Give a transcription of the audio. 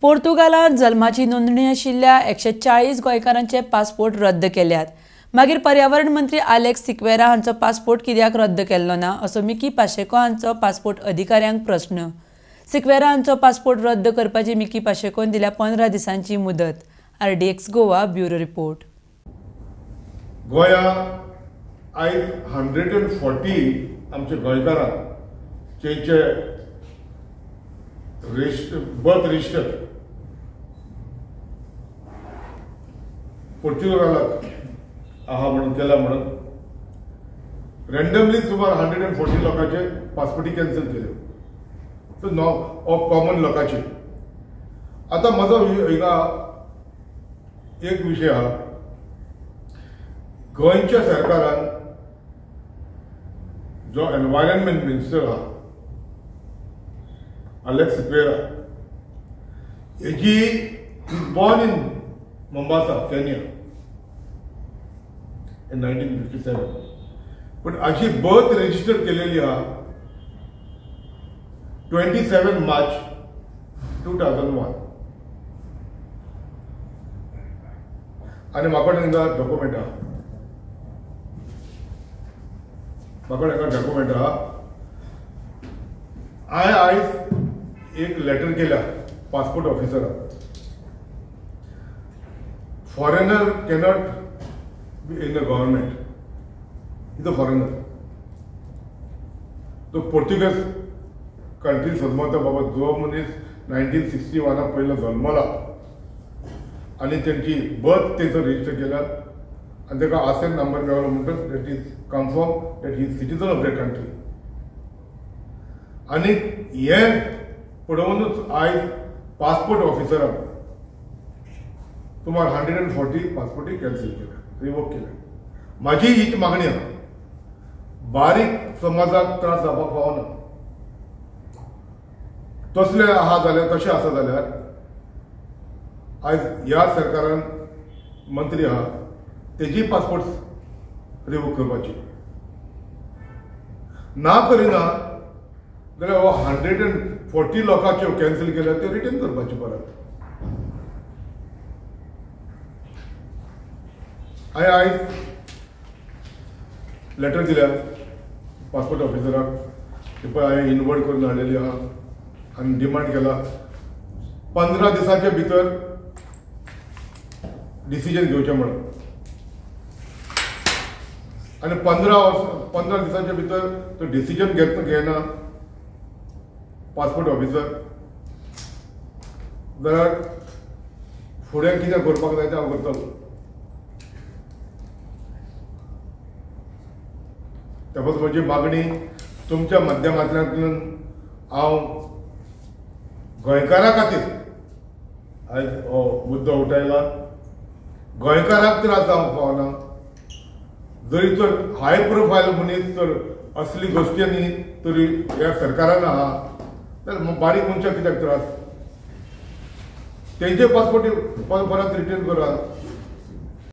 पोर्तुगालात जल्माची नोंदणी आशिल्ल्या 140 गोंयकारांचे पासपोर्ट रद्द केल्यात। मागीर पर्यावरण मंत्री आलेक्स सिक्वेरा हांचो पासपोर्ट कित्याक रद्द केल्लो ना असो मिकी पाशेको हांचो पासपोर्ट अधिकाऱ्यांक प्रश्न। सिक्वेरा हांचो पासपोर्ट रद्द करपाची मिकी पाशेकोन दिल्या 15 दिसांची मुदत। RDX Goa bureau report. गोंया आयज 140 आमचे गोंयकारांक तेंचे बर्थ रजिस्टर पोर्तुगालाक आहा म्हणून केला म्हणून रँडमली सुमार 140 लोकांचे पासपोर्टी कॅन्सल केले। तो नाव ऑफ कॉमन लोकांचे। आता माझो हिंगा एक विषय हा, गोंयच्या सरकारान जो एनवायरनमेंट मिनिस्टर हा Alex Siqueira, he is born in Mombasa, Kenya in 1957. But achi birth register केलेली हा 27 March 2001. आणि म्हाका हिंगा डॉक्युमेंट हा, हांवें आयज एक लेटर केला पासपोर्ट ऑफिसराक। Foreigner cannot be in the government. Is a foreigner. तो पोर्तुगीज कंट्री सदमता बाबा जो मनीस 1961 पयलो जल्मला आनी तेंची बर्थ तेचो रजिस्टर केला आनी ताका आसेन नंबर मेळ्ळो म्हणटच that is confirm that he is citizen of that country. आनी हे पळोवनूच आयज पासपोर्ट ऑफिसरान सुमार 140 पासपोर्टी कॅन्सल केल्या, रिवोक केल्या। म्हाजी हीच मागणी आहा, बारीक समाजाक त्रास जावपाक पावना। तसले आहा जाल्यार तशें आसा जाल्यार आयज ह्या सरकारान मंत्री आहा तेजी पासपोर्ट रिवोक करपाची। ना करिना जाल्यार 140 लोकांच्यो कॅन्सल केल्या त्यो रिटर्न करपाच्यो परत। हांवें आयज लेटर दिल्या पासपोर्ट ऑफिसराक, ती पळय हांवें इनवर्ट करून हाडलेली आहा आनी डिमांड केला 15 दिसांच्या भितर डिसिजन घेवचें म्हणून। आनी 15 दिसांच्या भितर तो डिसिजन घेना पासपोर्ट ऑफिसर जाल्यार फुडें कितें करपाक जाय तें हांव करतलो। त्यामुळे म्हजी मागणी तुमच्या माध्यमांतल्यान हांव गोंयकारां खातीर आयज हो मुद्दो उठयला। गोंयकारांक त्रास जावंक पावना। जरी तर हाय प्रोफायल मनीस तर असली गोश्टींनी तरी ह्या सरकारान आहा जाल्यार बारीक मनशाक कित्याक त्रास? तेंचे पासपोर्ट परत रिटर्न करात।